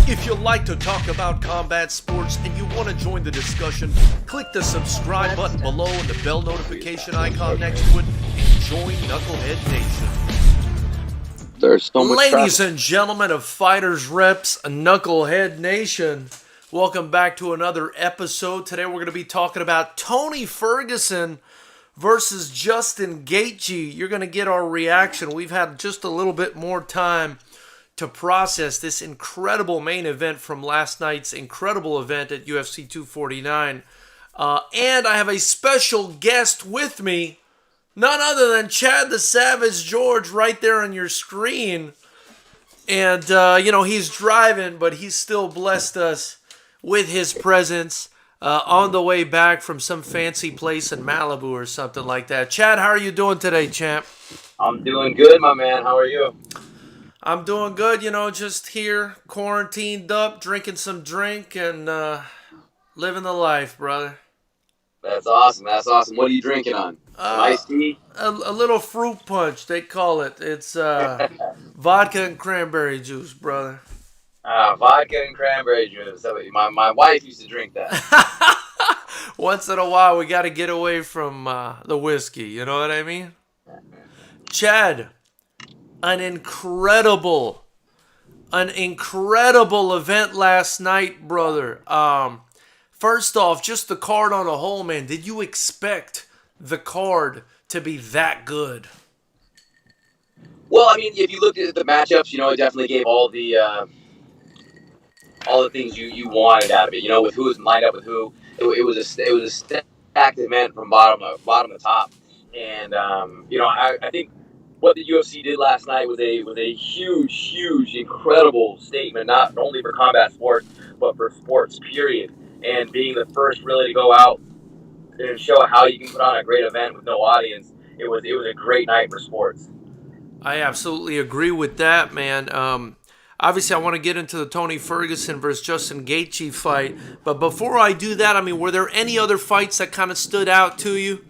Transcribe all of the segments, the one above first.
If you like to talk about combat sports and you want to join the discussion, click the subscribe button below and the bell notification icon next to it and join Knucklehead Nation. There's so much Ladies traffic. and gentlemen of FightersRep's Knucklehead Nation, welcome back to another episode. Today we're going to be talking about Tony Ferguson versus Justin Gaethje. You're going to get our reaction. We've had just a little bit more time to process this incredible main event from last night's incredible event at UFC 249. And I have a special guest with me, none other than Chad the Savage George right there on your screen. And, he's driving, but he's still blessed us with his presence on the way back from some fancy place in Malibu or something like that. Chad, how are you doing today, champ? I'm doing good, my man. How are you? I'm doing good, just here, quarantined up, drinking some drink, and living the life, brother. That's awesome. What are you drinking on? Iced tea? A little fruit punch, they call it. It's vodka and cranberry juice, brother. Vodka and cranberry juice. My wife used to drink that. Once in a while, we got to get away from the whiskey, you know what I mean? Chad, an incredible event last night, brother. First off, just the card on a whole, man. Did you expect the card to be that good? Well, I mean, if you looked at the matchups, it definitely gave all the things you wanted out of it. With who was lined up with who. It was a stacked event from bottom to top, and I think what the UFC did last night was a huge, incredible statement, not only for combat sports, but for sports, period. And being the first really to go out and show how you can put on a great event with no audience, it was a great night for sports. I absolutely agree with that, man. Obviously, I want to get into the Tony Ferguson versus Justin Gaethje fight. But before I do that, were there any other fights that kind of stood out to you?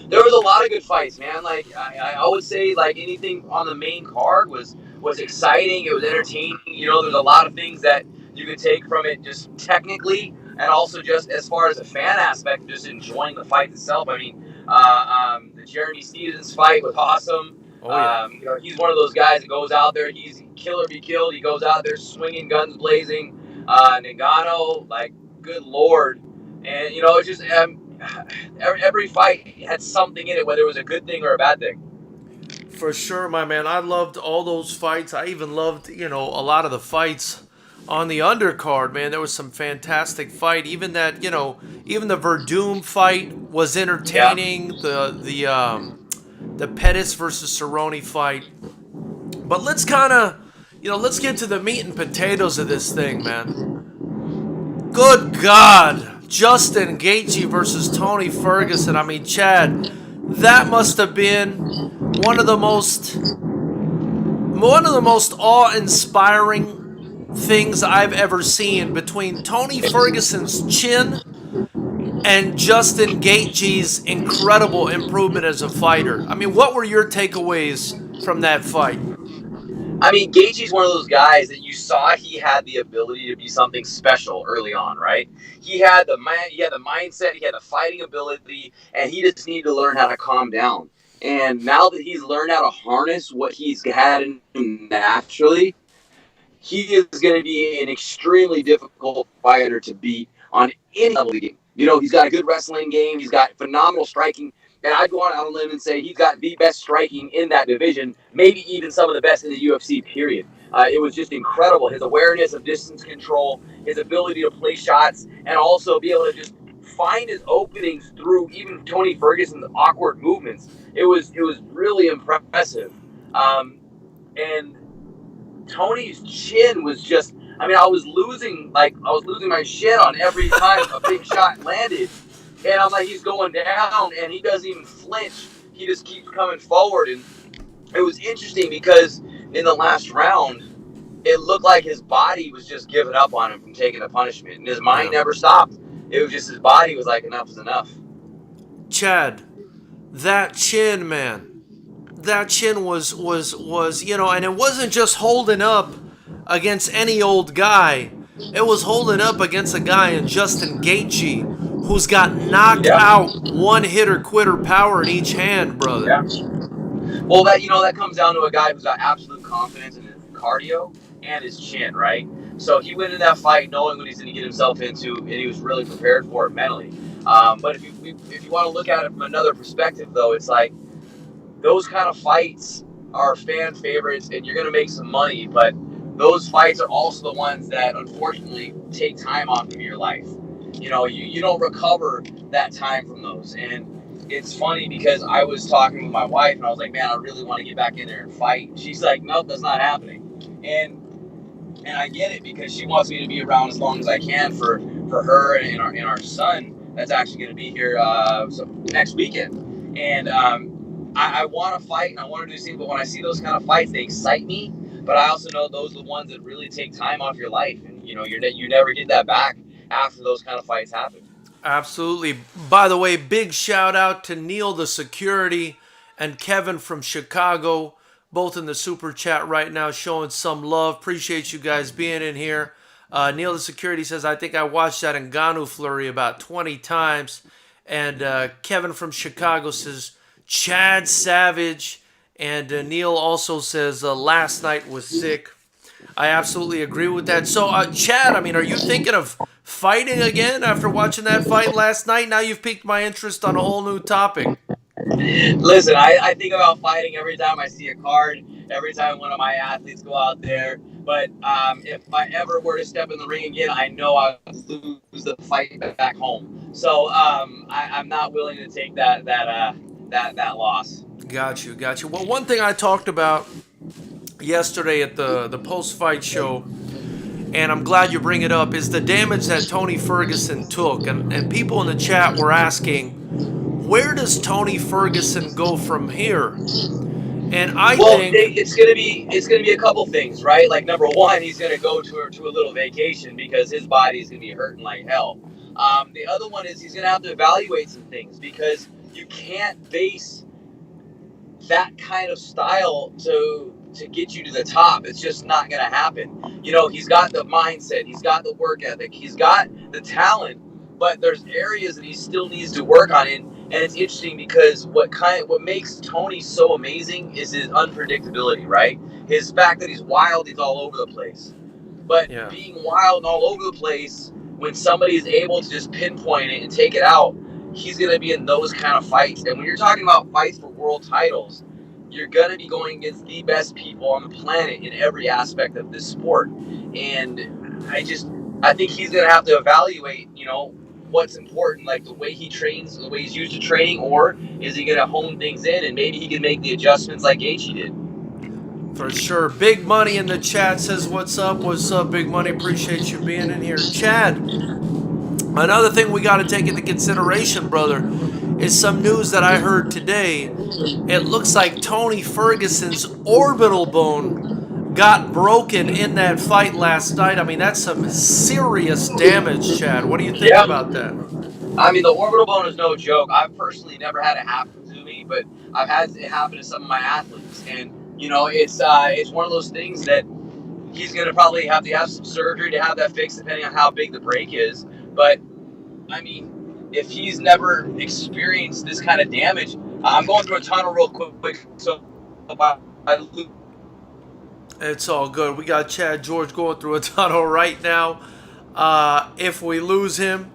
There was a lot of good fights, man. Like I would say, like anything on the main card was exciting. It was entertaining. There's a lot of things that you could take from it, just technically, and also just as far as a fan aspect, just enjoying the fight itself. I mean, the Jeremy Stevens fight was awesome. Oh, yeah. He's one of those guys that goes out there. He's kill or be killed. He goes out there swinging, guns blazing. Nagano, like, good lord, and it's just. Every fight had something in it, whether it was a good thing or a bad thing. For sure, my man. I loved all those fights. I even loved, a lot of the fights on the undercard, man. There was some fantastic fight. Even that, even the Verdum fight was entertaining. Yeah. The Pettis versus Cerrone fight. But let's kind of, let's get to the meat and potatoes of this thing, man. Good God. Justin Gaethje versus Tony Ferguson. Chad, that must have been one of the most awe-inspiring things I've ever seen between Tony Ferguson's chin and Justin Gaethje's incredible improvement as a fighter. What were your takeaways from that fight? Gaethje's one of those guys that you saw he had the ability to be something special early on, right? He had the mindset, he had the fighting ability, and he just needed to learn how to calm down. And now that he's learned how to harness what he's had in him naturally, he is going to be an extremely difficult fighter to beat on any level. He's got a good wrestling game, he's got phenomenal striking. And I'd go out on a limb and say he's got the best striking in that division, maybe even some of the best in the UFC, period. It was just incredible. His awareness of distance control, his ability to play shots, and also be able to just find his openings through even Tony Ferguson's awkward movements. It was really impressive. And Tony's chin was just, I was losing my shit on every time a big shot landed. And I'm like, he's going down, and he doesn't even flinch. He just keeps coming forward. And it was interesting because in the last round, it looked like his body was just giving up on him from taking the punishment. And his mind never stopped. It was just his body was like, enough is enough. Chad, that chin, man. That chin was and it wasn't just holding up against any old guy. It was holding up against a guy in Justin Gaethje who's got Yeah, knockout one hitter quitter power in each hand, brother. yeah. Well, that comes down to a guy who's got absolute confidence in his cardio and his chin, right? So he went into that fight knowing what he's going to get himself into, and he was really prepared for it mentally. But if you want to look at it from another perspective, though, it's like those kind of fights are fan favorites, and you're going to make some money. But those fights are also the ones that unfortunately take time off of your life. You don't recover that time from those. And it's funny because I was talking with my wife, and I was like, man, I really want to get back in there and fight. She's like, nope, that's not happening. And I get it, because she wants me to be around as long as I can for her and our son that's actually going to be here next weekend. And I want to fight and I want to do things, but when I see those kind of fights, they excite me. But I also know those are the ones that really take time off your life, and you never get that back after those kind of fights happen. Absolutely. By the way, big shout out to Neil the Security and Kevin from Chicago, both in the super chat right now, showing some love. Appreciate you guys being in here. Neil the Security says, I think I watched that Ngannou flurry about 20 times. And Kevin from Chicago says, Chad Savage. And Neil also says, last night was sick. I absolutely agree with that. So, Chad, I mean, are you thinking of fighting again after watching that fight last night? Now you've piqued my interest on a whole new topic. Listen, I think about fighting every time I see a card, every time one of my athletes go out there. But if I ever were to step in the ring again, I know I would lose the fight back home. So I'm not willing to take that loss. Got you. Well, one thing I talked about yesterday at the post-fight show, and I'm glad you bring it up, is the damage that Tony Ferguson took. And people in the chat were asking, where does Tony Ferguson go from here? And I think it's gonna be a couple things, right? Like, number one, he's gonna go to a little vacation because his body's gonna be hurting like hell. The other one is he's gonna have to evaluate some things, because you can't base that kind of style to get you to the top. It's just not going to happen. He's got the mindset, he's got the work ethic, he's got the talent, but there's areas that he still needs to work on it. And it's interesting because what makes Tony so amazing is his unpredictability, right? His fact that he's wild, he's all over the place. But being wild and all over the place, when somebody is able to just pinpoint it and take it out, he's going to be in those kind of fights. And when you're talking about fights for world titles, you're going to be going against the best people on the planet in every aspect of this sport. And I think he's going to have to evaluate, what's important, like the way he trains, the way he's used to training, or is he going to hone things in and maybe he can make the adjustments like Gaethje did. For sure. Big Money in the chat says, what's up, Big Money? Appreciate you being in here. Chad, another thing we got to take into consideration, brother, is some news that I heard today. It looks like Tony Ferguson's orbital bone got broken in that fight last night. I mean, that's some serious damage, Chad. What do you think about that? I mean, the orbital bone is no joke. I've personally never had it happen to me, but I've had it happen to some of my athletes. And, it's one of those things that he's going to probably have to have some surgery to have that fixed, depending on how big the break is. But, I mean, if he's never experienced this kind of damage, I'm going through a tunnel real quick, so it's all good. We got Chad George going through a tunnel right now. If we lose him,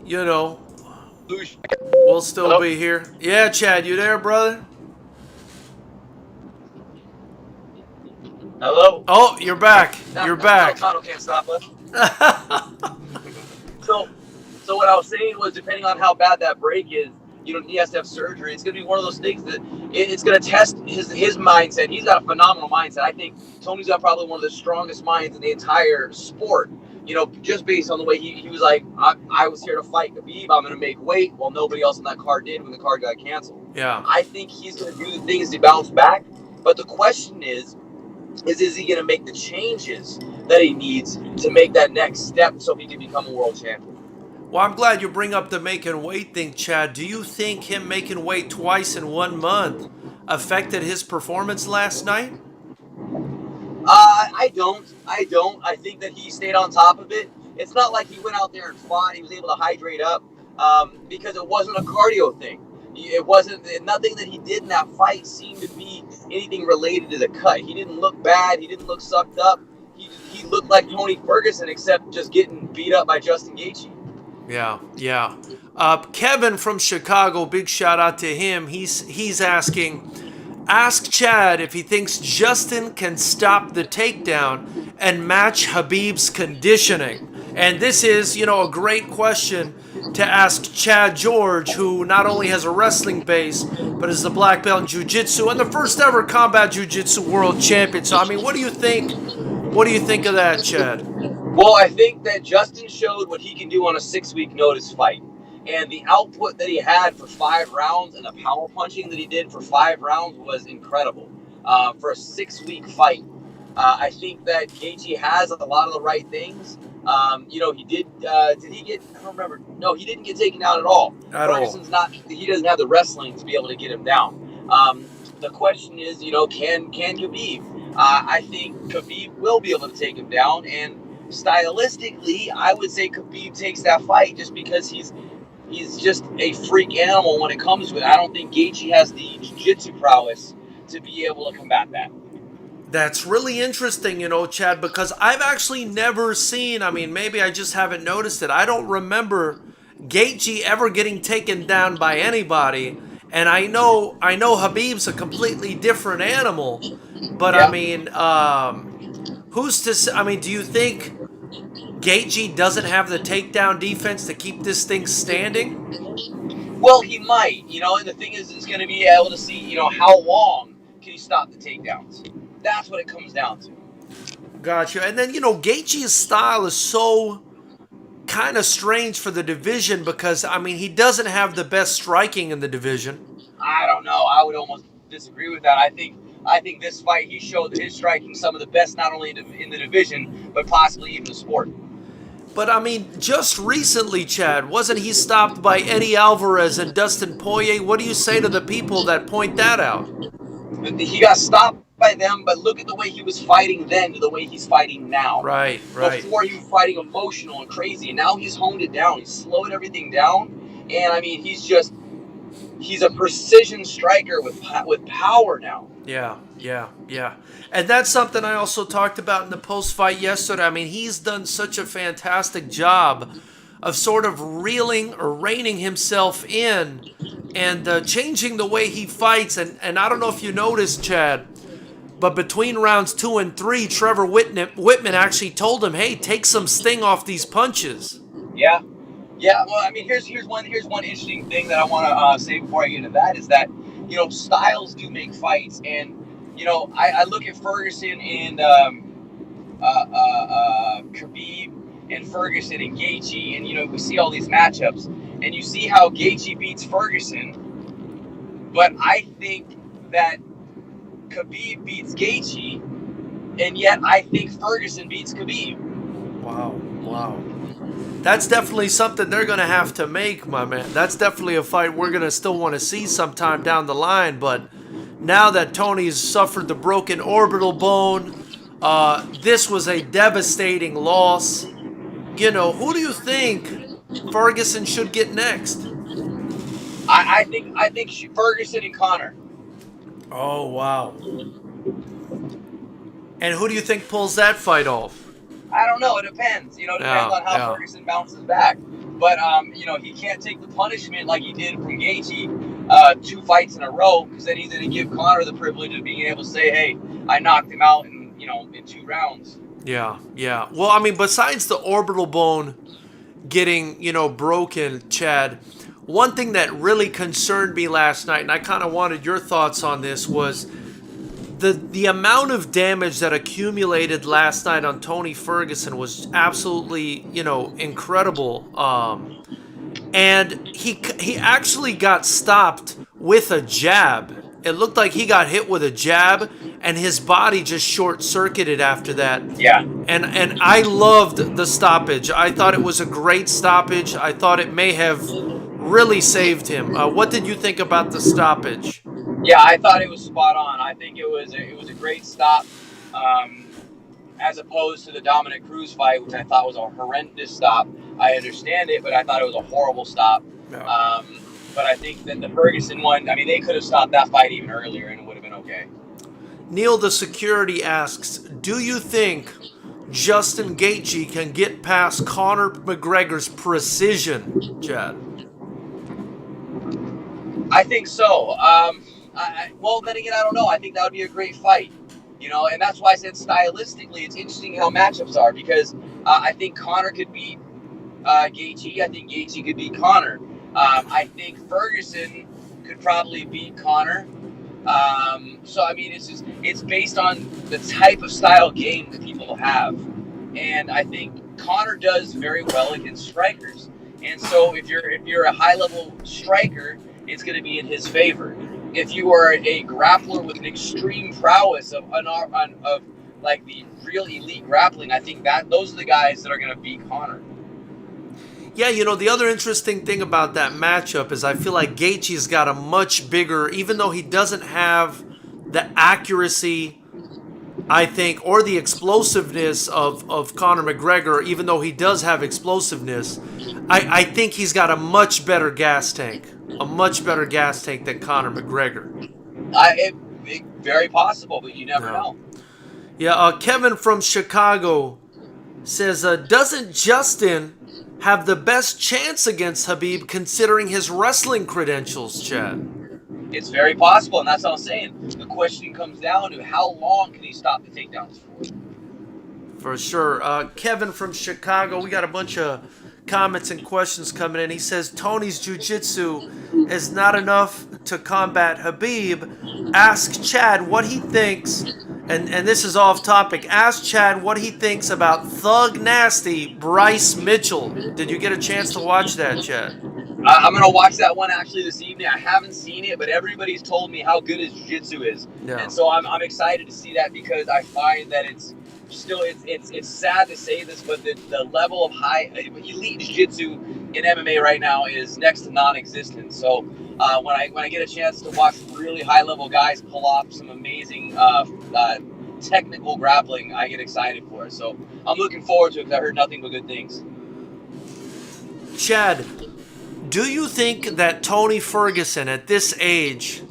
we'll still be here. Yeah, Chad, you there, brother? Hello? Oh, you're back. You're back. Tunnel can't stop us. So what I was saying was, depending on how bad that break is, he has to have surgery. It's going to be one of those things that it's going to test his mindset. He's got a phenomenal mindset. I think Tony's got probably one of the strongest minds in the entire sport. Just based on the way he was like, I was here to fight Khabib. I'm going to make weight. Well, nobody else on that card did when the card got canceled. Yeah. I think he's going to do the things to bounce back. But the question is he going to make the changes that he needs to make that next step so he can become a world champion? Well, I'm glad you bring up the making weight thing, Chad. Do you think him making weight twice in 1 month affected his performance last night? I think that he stayed on top of it. It's not like he went out there and fought. He was able to hydrate up because it wasn't a cardio thing. It wasn't nothing that he did in that fight seemed to be anything related to the cut. He didn't look bad. He didn't look sucked up. He looked like Tony Ferguson, except just getting beat up by Justin Gaethje. Yeah, yeah. Kevin from Chicago, big shout out to him. He's asking, ask Chad if he thinks Justin can stop the takedown and match Khabib's conditioning. And this is, a great question to ask Chad George, who not only has a wrestling base, but is the black belt in jiu-jitsu and the first ever combat jiu-jitsu world champion. So, I mean, what do you think? What do you think of that, Chad? Well, I think that Justin showed what he can do on a 6-week notice fight. And the output that he had for 5 rounds and the power punching that he did for 5 rounds was incredible for a 6-week fight. I think that Gaethje has a lot of the right things. He did he get, I don't remember. No, he didn't get taken down at all. Ferguson's he doesn't have the wrestling to be able to get him down. The question is, can Khabib? I think Khabib will be able to take him down. And stylistically, I would say Khabib takes that fight just because he's just a freak animal when it comes to it. I don't think Gaethje has the jiu-jitsu prowess to be able to combat that. That's really interesting, Chad, because I've actually never seen, maybe I just haven't noticed it. I don't remember Gaethje ever getting taken down by anybody. And I know Khabib's a completely different animal. But, yeah. Who's to say, do you think Gaethje doesn't have the takedown defense to keep this thing standing? Well, he might, and the thing is, it's going to be able to see, how long can he stop the takedowns. That's what it comes down to. Gotcha. And then, Gaethje's style is so kind of strange for the division because, he doesn't have the best striking in the division. I don't know. I would almost disagree with that. I think this fight, he showed that his striking some of the best, not only in the division, but possibly even the sport. But, just recently, Chad, wasn't he stopped by Eddie Alvarez and Dustin Poirier? What do you say to the people that point that out? He got stopped by them, but look at the way he was fighting then to the way he's fighting now. Right. Before he was fighting emotional and crazy, and now he's honed it down. He's slowed everything down, and he's a precision striker with power now. Yeah. And that's something I also talked about in the post-fight yesterday. He's done such a fantastic job of sort of reining himself in and changing the way he fights. And I don't know if you noticed, Chad, but between rounds 2 and 3, Trevor Whitman actually told him, hey, take some sting off these punches. Yeah. Well, here's one interesting thing that I want to say before I get into that is that, styles do make fights. And, I look at Ferguson and Khabib and Ferguson and Gaethje, and, we see all these matchups. And you see how Gaethje beats Ferguson. But I think that Khabib beats Gaethje, and yet I think Ferguson beats Khabib. Wow. That's definitely something they're going to have to make, my man. That's definitely a fight we're going to still want to see sometime down the line. But now that Tony's suffered the broken orbital bone, this was a devastating loss. Who do you think Ferguson should get next? I think Ferguson and Conor. Oh, wow. And who do you think pulls that fight off? I don't know. It depends. Depends on how Ferguson bounces back. But, he can't take the punishment like he did from Gaethje 2 fights in a row, because then he's going to give Conor the privilege of being able to say, hey, I knocked him out in 2 rounds. Yeah. Well, besides the orbital bone getting, broken, Chad, one thing that really concerned me last night, and I kind of wanted your thoughts on this, was the amount of damage that accumulated last night on Tony Ferguson was absolutely, incredible. And he actually got stopped with a jab. It looked like he got hit with a jab, and his body just short-circuited after that. Yeah. And I loved the stoppage. I thought it was a great stoppage. I thought it may have really saved him. What did you think about the stoppage? Yeah, I thought it was spot on. I think it was a great stop. as opposed to the Dominic Cruz fight, which I thought was a horrendous stop. I understand it, but I thought it was a horrible stop. Yeah. But I think that the Ferguson one, I mean, they could have stopped that fight even earlier and it would have been okay. Neil the Security asks, do you think Justin Gaethje can get past Conor McGregor's precision, Chad? I think so. Well, then again, I don't know. I think that would be a great fight. And that's why I said stylistically, it's interesting how matchups are because I think Conor could beat Gaethje. I think Gaethje could beat Conor. I think Ferguson could probably beat Conor. So I mean, it's based on the type of style game that people have, and I think Conor does very well against strikers. And so if you're a high level striker, it's going to be in his favor. If you are a grappler with an extreme prowess of like the real elite grappling, I think that those are the guys that are going to beat Conor. Yeah, the other interesting thing about that matchup is I feel like Gaethje's got a much bigger, even though he doesn't have the accuracy, I think, or the explosiveness of Conor McGregor, even though he does have explosiveness, I think he's got a much better gas tank. A much better gas tank than Conor McGregor. Very possible, but you never know. Yeah, Kevin from Chicago says, doesn't Justin have the best chance against Khabib considering his wrestling credentials, Chad? It's very possible, and that's what I'm saying. The question comes down to how long can he stop the takedowns for? For sure. Kevin from Chicago, we got a bunch of comments and questions coming in. He says Tony's jiu-jitsu is not enough to combat Khabib. Ask Chad what he thinks, and this is off topic. Ask Chad what he thinks about Thug Nasty Bryce Mitchell. Did you get a chance to watch that, Chad? I'm going to watch that one actually this evening. I haven't seen it, but everybody's told me how good his jiu-jitsu is. Yeah. And so I'm excited to see that because I find that it's sad to say this, but the level of high elite jiu-jitsu in MMA right now is next to non-existent. So when I get a chance to watch really high-level guys pull off some amazing technical grappling, I get excited for it. So I'm looking forward to it because I heard nothing but good things. Chad, do you think that Tony Ferguson at this age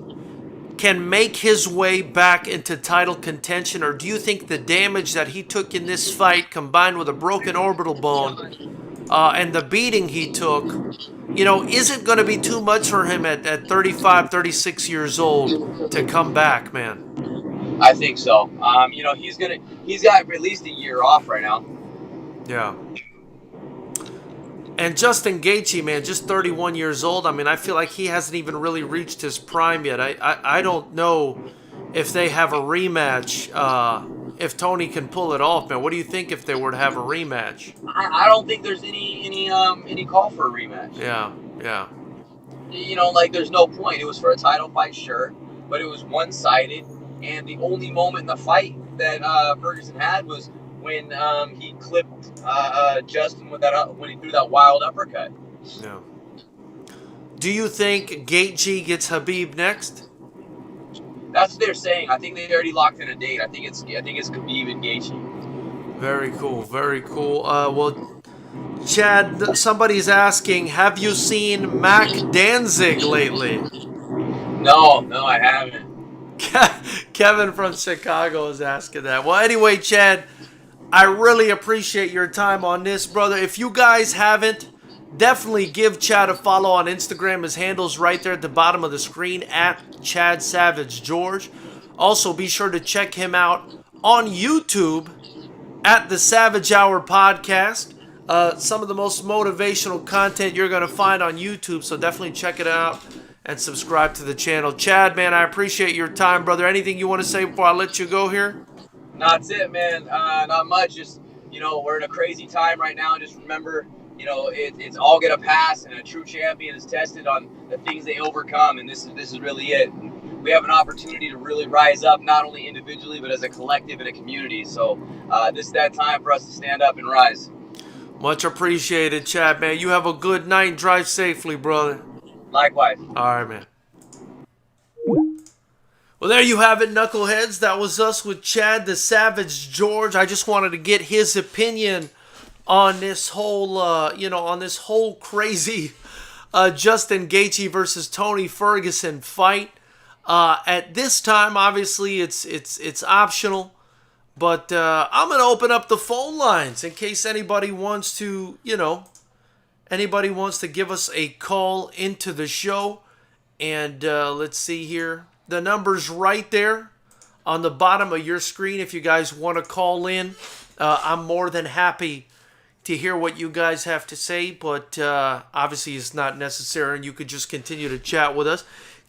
can make his way back into title contention, or do you think the damage that he took in this fight combined with a broken orbital bone and the beating he took, isn't going to be too much for him at 35, 36 years old to come back, man? I think so. He's got at least a year off right now. Yeah. And Justin Gaethje, man, just 31 years old. I mean, I feel like he hasn't even really reached his prime yet. I don't know if they have a rematch, if Tony can pull it off, man. What do you think if they were to have a rematch? I don't think there's any call for a rematch. Yeah. There's no point. It was for a title fight, sure, but it was one-sided, and the only moment in the fight that Ferguson had was when he clipped Justin with when he threw that wild uppercut. Yeah. Do you think Gaethje gets Khabib next? That's what they're saying. I think they already locked in a date. I think it's Khabib and Gaethje. Very cool. Very cool. Well, Chad, somebody's asking, have you seen Mac Danzig lately? No, I haven't. Kevin from Chicago is asking that. Well, anyway, Chad, I really appreciate your time on this, brother. If you guys haven't, definitely give Chad a follow on Instagram. His handle's right there at the bottom of the screen, at Chad Savage George. Also, be sure to check him out on YouTube at the Savage Hour Podcast. Some of the most motivational content you're going to find on YouTube, so definitely check it out and subscribe to the channel. Chad, man, I appreciate your time, brother. Anything you want to say before I let you go here? That's it, man. Not much. Just, we're in a crazy time right now. Just remember, it's all going to pass, and a true champion is tested on the things they overcome, and this is really it. We have an opportunity to really rise up, not only individually, but as a collective and a community. So this is that time for us to stand up and rise. Much appreciated, Chad, man. You have a good night and drive safely, brother. Likewise. All right, man. Well, there you have it, knuckleheads. That was us with Chad the Savage George. I just wanted to get his opinion on this whole, on this whole crazy Justin Gaethje versus Tony Ferguson fight. At this time, obviously, it's optional, but I'm gonna open up the phone lines in case anybody wants to, anybody wants to give us a call into the show. And let's see here. The number's right there on the bottom of your screen if you guys want to call in. I'm more than happy to hear what you guys have to say, but obviously it's not necessary, and you could just continue to chat with us.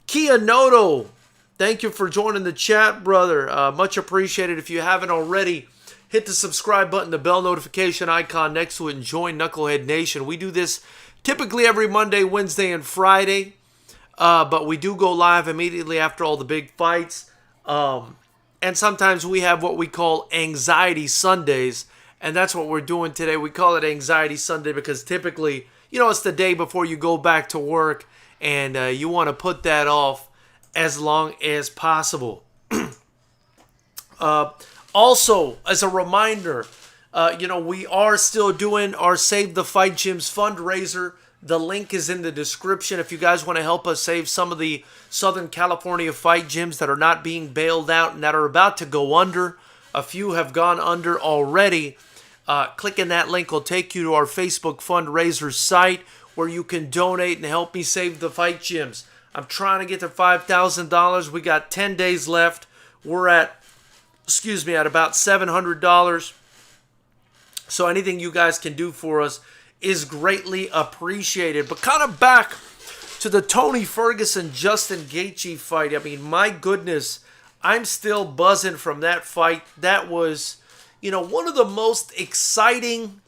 Kia Noto, thank you for joining the chat, brother. Much appreciated. If you haven't already, hit the subscribe button, the bell notification icon next to it, and join Knucklehead Nation. We do this typically every Monday, Wednesday, and Friday. But we do go live immediately after all the big fights. And sometimes we have what we call Anxiety Sundays. And that's what we're doing today. We call it Anxiety Sunday because typically, it's the day before you go back to work. And you want to put that off as long as possible. Also, as a reminder, we are still doing our Save the Fight Gyms fundraiser. The link is in the description if you guys want to help us save some of the Southern California fight gyms that are not being bailed out and that are about to go under. A few have gone under already. Clicking that link will take you to our Facebook fundraiser site where you can donate and help me save the fight gyms. I'm trying to get to $5,000. We got 10 days left. We're at about $700. So anything you guys can do for us is greatly appreciated. But kind of back to the Tony Ferguson Justin Gaethje fight. I mean, my goodness, I'm still buzzing from that fight. That was, one of the most exciting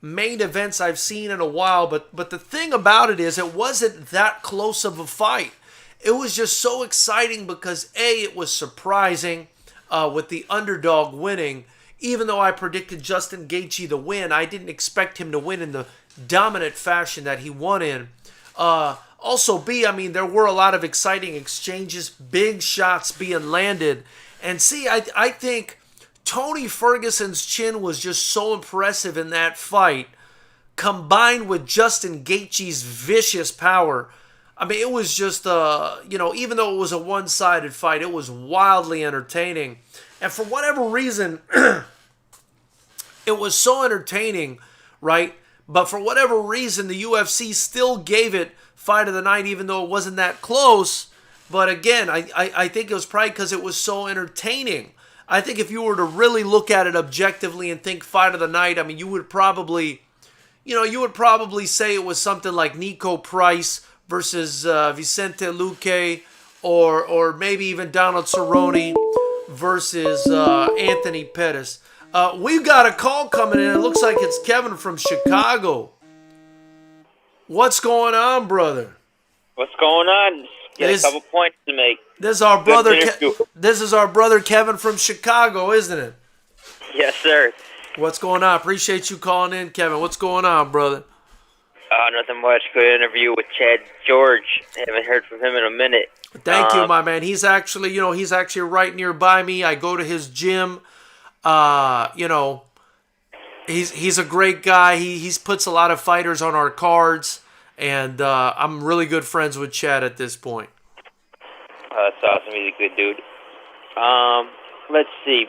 main events I've seen in a while. But the thing about it is, it wasn't that close of a fight. It was just so exciting because it was surprising with the underdog winning. Even though I predicted Justin Gaethje to win, I didn't expect him to win in the dominant fashion that he won in. Also, there were a lot of exciting exchanges, big shots being landed. And I think Tony Ferguson's chin was just so impressive in that fight, combined with Justin Gaethje's vicious power. I mean, it was just, even though it was a one-sided fight, it was wildly entertaining. And for whatever reason, it was so entertaining, right? But for whatever reason, the UFC still gave it Fight of the Night, even though it wasn't that close. But again, I think it was probably because it was so entertaining. I think if you were to really look at it objectively and think Fight of the Night, I mean, you would probably say it was something like Nico Price versus Vicente Luque, or maybe even Donald Cerrone versus Anthony Pettis. We've got a call coming in. It looks like it's Kevin from Chicago. What's going on, brother? What's going on? Got a couple points to make. This is our brother. This is our brother Kevin from Chicago, isn't it? Yes, sir. What's going on? Appreciate you calling in, Kevin. What's going on, brother? Nothing much. Good interview with Chad George. Haven't heard from him in a minute. Thank you, my man. He's actually right nearby me. I go to his gym. He's a great guy. He's puts a lot of fighters on our cards, and I'm really good friends with Chad at this point. That's awesome. He's a good dude. Let's see.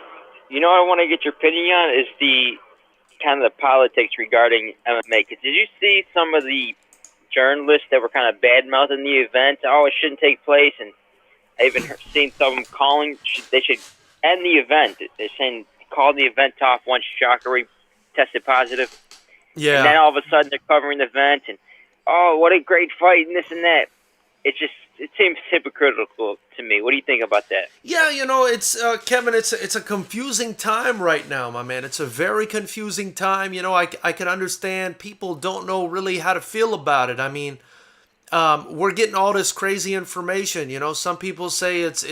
What I want to get your opinion on is the kind of the politics regarding MMA. Did you see some of the journalists that were kind of bad-mouthing the event? Oh, it shouldn't take place, and I even seen some of them calling they should end the event. They're saying call the event off once Jacare tested positive. Yeah. And then all of a sudden they're covering the event, and oh, what a great fight, and this and that. It seems hypocritical to me. What do you think about that? Yeah, it's Kevin. It's a confusing time right now, my man. It's a very confusing time. I can understand people don't know really how to feel about it. I mean, we're getting all this crazy information. Some people say it's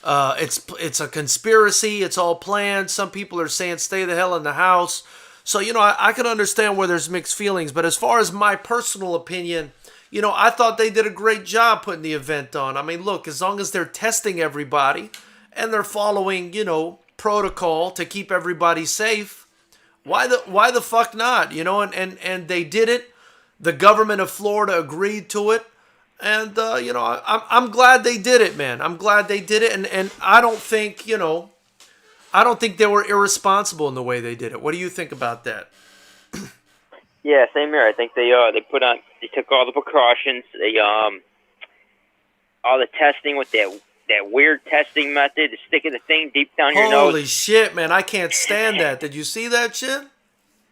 a conspiracy. It's all planned. Some people are saying stay the hell in the house. So I can understand where there's mixed feelings. But as far as my personal opinion, I thought they did a great job putting the event on. I mean, look, as long as they're testing everybody and they're following, protocol to keep everybody safe, why the fuck not? And they did it. The government of Florida agreed to it. And, I'm glad they did it, man. I'm glad they did it. And I don't think, they were irresponsible in the way they did it. What do you think about that? Yeah, same here. I think they took all the precautions. They all the testing with that weird testing method, sticking the thing deep down your nose. Holy shit, man! I can't stand that. Did you see that shit?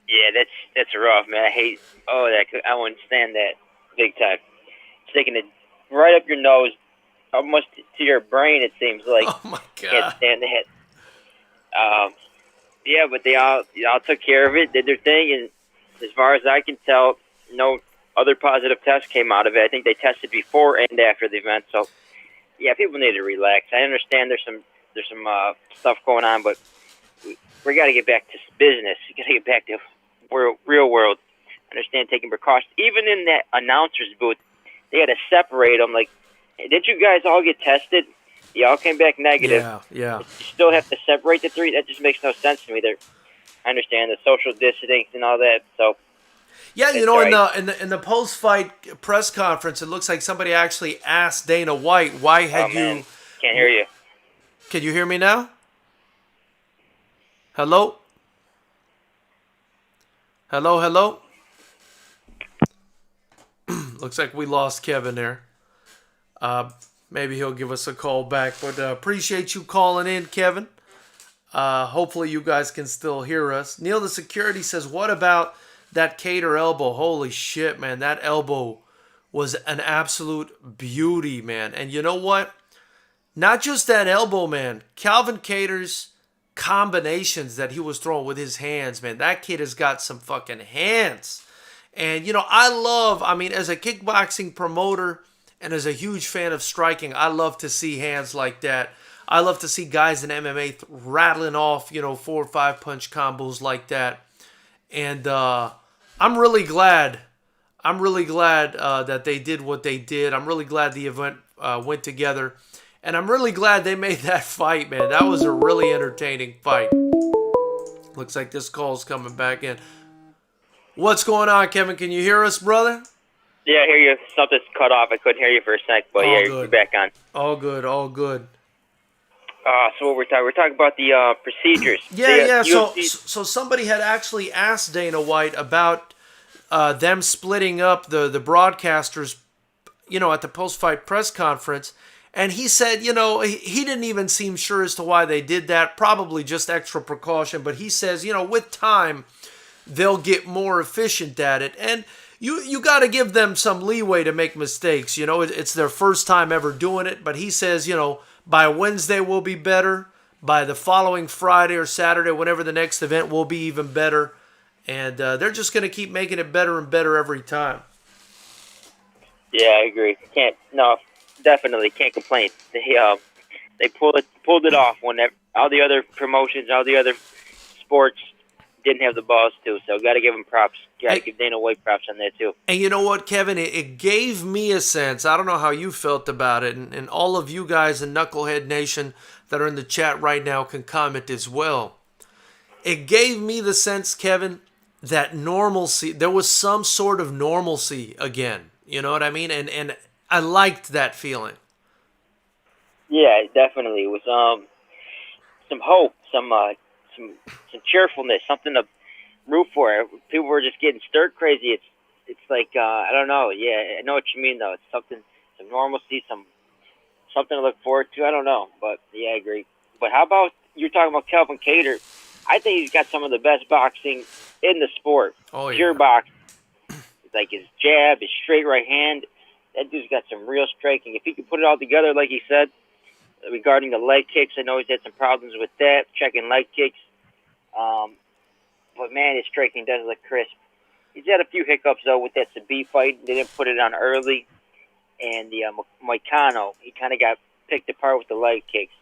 Yeah, that's rough, man. I hate. Oh, I wouldn't stand that big time. Sticking it right up your nose, almost to your brain. It seems like. Oh my god! Can't stand that. Yeah, but they all took care of it, did their thing, and as far as I can tell, no other positive tests came out of it. I think they tested before and after the event. So, yeah, people need to relax. I understand there's some stuff going on, but we got to get back to business. We got to get back to real world. I understand taking precautions. Even in that announcer's booth, they had to separate them. Like, hey, did you guys all get tested? You all came back negative. Yeah. You still have to separate the three? That just makes no sense to me. I understand the social distancing and all that. So yeah, right. in the post-fight press conference, it looks like somebody actually asked Dana White, why had you... Can't hear you. Can you hear me now? Hello? Hello? Looks like we lost Kevin there. Maybe he'll give us a call back. But appreciate you calling in, Kevin. Hopefully you guys can still hear us. Neil the Security says, what about that Cater elbow? Holy shit, man. That elbow was an absolute beauty, man. And you know what? Not just that elbow, man. Calvin Cater's combinations that he was throwing with his hands, man. That kid has got some fucking hands. And, I mean, as a kickboxing promoter and as a huge fan of striking, I love to see hands like that. I love to see guys in MMA rattling off, 4 or 5 punch combos like that. And I'm really glad that they did what they did. I'm really glad the event went together. And I'm really glad they made that fight, man. That was a really entertaining fight. Looks like this call's coming back in. What's going on, Kevin? Can you hear us, brother? Yeah, I hear you. Something's cut off. I couldn't hear you for a sec, but yeah, you're back on. All good. So what we're talking about the procedures. Yeah. So somebody had actually asked Dana White about them splitting up the broadcasters, at the post-fight press conference. And he said, he didn't even seem sure as to why they did that. Probably just extra precaution. But he says, with time, they'll get more efficient at it. And you got to give them some leeway to make mistakes. It's their first time ever doing it. But he says, by Wednesday we'll be better. By the following Friday or Saturday, whenever the next event, will be even better. And they're just going to keep making it better and better every time. Yeah, I agree. Definitely can't complain. They pulled it off when all the other promotions, all the other sports didn't have the balls too. So got to give them props. Got to give Dana White props on that too. And you know what, Kevin? It gave me a sense. I don't know how you felt about it, and all of you guys in Knucklehead Nation that are in the chat right now can comment as well. It gave me the sense, Kevin, that normalcy. There was some sort of normalcy again. You know what I mean? And I liked that feeling. Yeah, definitely. It was some hope, some cheerfulness, something to root for. People were just getting stir crazy. It's like I don't know. Yeah, I know what you mean though. It's some normalcy, something to look forward to. I don't know, but yeah, I agree. But how about you're talking about Calvin Cater? I think he's got some of the best boxing in the sport. Oh yeah. Pure boxing. It's like his jab, his straight right hand. That dude's got some real striking. If he could put it all together, like he said, regarding the leg kicks, I know he's had some problems with that, checking leg kicks. But, man, his striking does look crisp. He's had a few hiccups, though, with that Sabih fight. They didn't put it on early. And the Moicano, he kind of got picked apart with the leg kicks.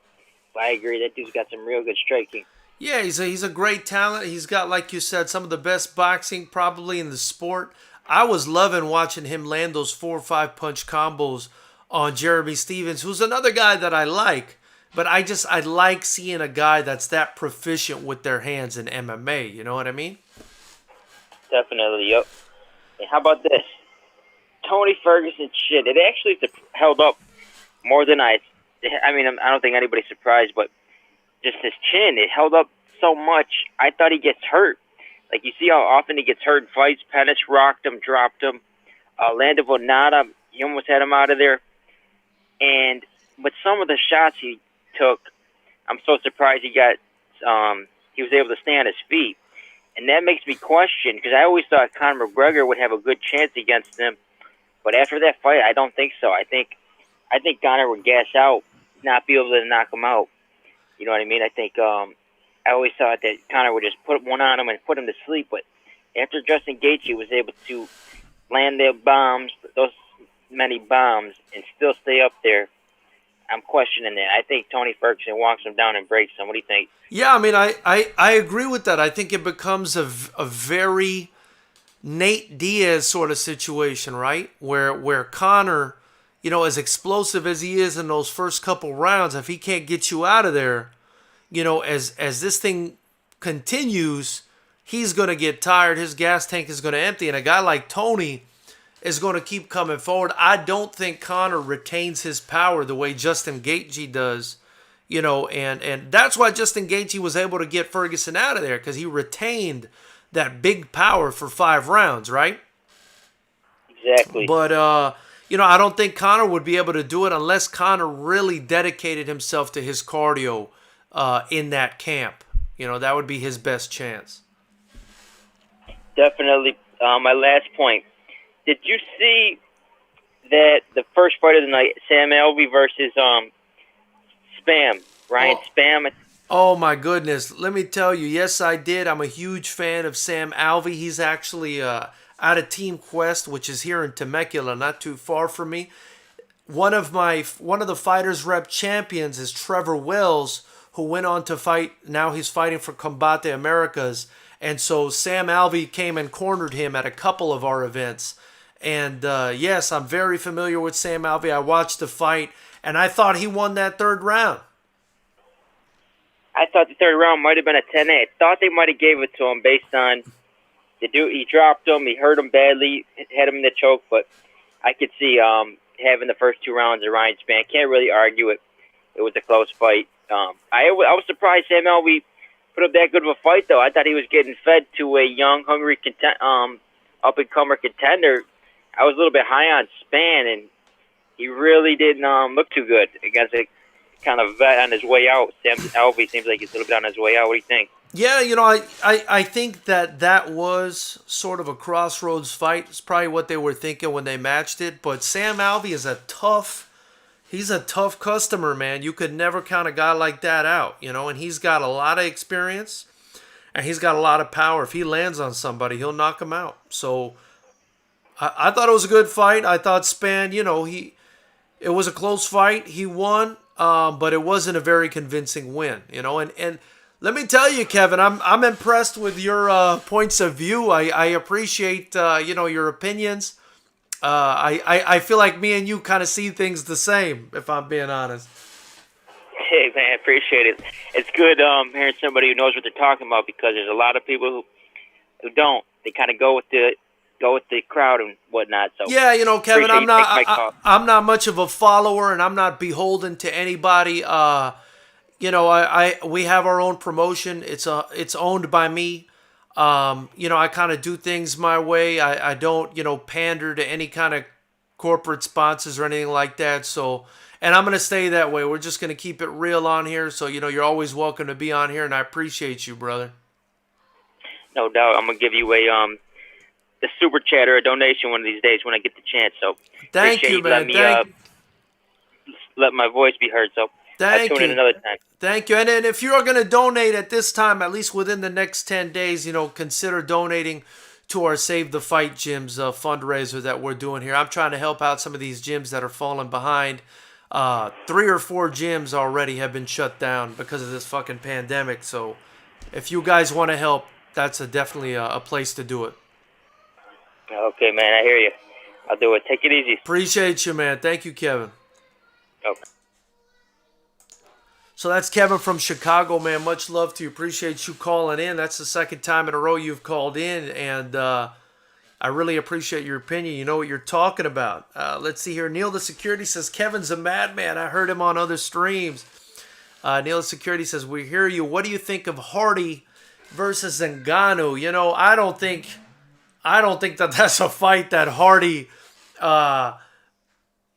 But I agree, that dude's got some real good striking. Yeah, he's a great talent. He's got, like you said, some of the best boxing probably in the sport. I was loving watching him land those 4 or 5 punch combos on Jeremy Stevens, who's another guy that I like. But I like seeing a guy that's that proficient with their hands in MMA. You know what I mean? Definitely, yep. And how about this? Tony Ferguson shit. It actually held up more than I mean, I don't think anybody's surprised, but just his chin, it held up so much. I thought he gets hurt. Like, you see how often he gets hurt in fights. Pettis rocked him, dropped him. Lando Vonata, he almost had him out of there. And with some of the shots he took, I'm so surprised he was able to stay on his feet. And that makes me question, because I always thought Conor McGregor would have a good chance against him. But after that fight, I don't think so. I think Conor would gas out, not be able to knock him out. You know what I mean? I think I always thought that Conor would just put one on him and put him to sleep. But after Justin Gaethje was able to land those many bombs, and still stay up there, I'm questioning that. I think Tony Ferguson walks him down and breaks him. What do you think? Yeah, I mean, I agree with that. I think it becomes a very Nate Diaz sort of situation, right? Where Conor, as explosive as he is in those first couple rounds, if he can't get you out of there, as this thing continues, he's going to get tired. His gas tank is going to empty. And a guy like Tony is going to keep coming forward. I don't think Conor retains his power the way Justin Gaethje does, and that's why Justin Gaethje was able to get Ferguson out of there, because he retained that big power for 5 rounds, right? Exactly. But, I don't think Conor would be able to do it unless Conor really dedicated himself to his cardio in that camp. That would be his best chance. Definitely. My last point. Did you see that the first fight of the night, Sam Alvey versus Spam, Ryan Spam? Oh, my goodness. Let me tell you, yes, I did. I'm a huge fan of Sam Alvey. He's actually out of Team Quest, which is here in Temecula, not too far from me. One of the FightersRep champions is Trevor Wells, who went on to fight. Now he's fighting for Combate Americas. And so Sam Alvey came and cornered him at a couple of our events. And yes, I'm very familiar with Sam Alvey. I watched the fight, and I thought he won that 3rd round. I thought the 3rd round might have been a 10-8. I thought they might have gave it to him based on the dude. He dropped him. He hurt him badly, had him in the choke. But I could see having the first 2 rounds of Ryan Spann. Can't really argue it. It was a close fight. I was surprised Sam Alvey put up that good of a fight, though. I thought he was getting fed to a young, hungry, up-and-comer contender. I was a little bit high on Spann, and he really didn't look too good against a kind of vet on his way out. Sam Alvey seems like he's a little bit on his way out. What do you think? Yeah, I think that was sort of a crossroads fight. It's probably what they were thinking when they matched it. But Sam Alvey is he's a tough customer, man. You could never count a guy like that out, and he's got a lot of experience, and he's got a lot of power. If he lands on somebody, he'll knock him out. So I thought it was a good fight. I thought Spann, it was a close fight. He won, but it wasn't a very convincing win, and let me tell you, Kevin, I'm impressed with your points of view. I appreciate your opinions. I feel like me and you kind of see things the same, if I'm being honest. Hey man, appreciate it. It's good hearing somebody who knows what they're talking about, because there's a lot of people who don't. They kind of go with the crowd and whatnot. So yeah, Kevin, I'm not much of a follower, and I'm not beholden to anybody. We have our own promotion. It's owned by me. I kind of do things my way. I don't, pander to any kind of corporate sponsors or anything like that. So, and I'm going to stay that way. We're just going to keep it real on here. So, you're always welcome to be on here, and I appreciate you, brother. No doubt. I'm going to give you a super chat or a donation one of these days when I get the chance. So thank you, man. Let my voice be heard. So I'll tune in another time. Thank you. And if you're going to donate at this time, at least within the next 10 days, consider donating to our Save the Fight Gyms fundraiser that we're doing here. I'm trying to help out some of these gyms that are falling behind. 3 or 4 gyms already have been shut down because of this fucking pandemic. So if you guys want to help, that's definitely a place to do it. Okay, man, I hear you. I'll do it. Take it easy. Appreciate you, man. Thank you, Kevin. Okay. So that's Kevin from Chicago, man. Much love to you. Appreciate you calling in. That's the second time in a row you've called in, and I really appreciate your opinion. You know what you're talking about. Let's see here. Neil the Security says, Kevin's a madman. I heard him on other streams. Neil the Security says, we hear you. What do you think of Hardy versus Ngannou? You know, I don't think that that's a fight that Hardy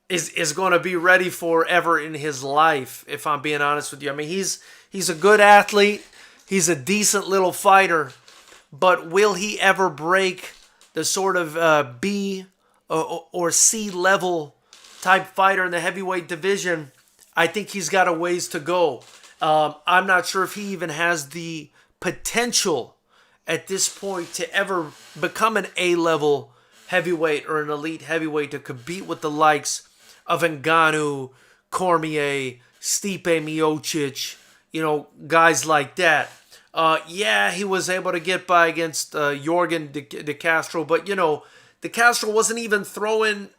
is going to be ready for ever in his life, if I'm being honest with you. I mean, he's a good athlete. He's a decent little fighter. But will he ever break the sort of B or C level type fighter in the heavyweight division? I think he's got a ways to go. I'm not sure if he even has the potential at this point to ever become an A-level heavyweight or an elite heavyweight to compete with the likes of Ngannou, Cormier, Stipe Miocic, you know, guys like that. Yeah, he was able to get by against Jorgen De Castro, but, you know, De Castro wasn't even throwing,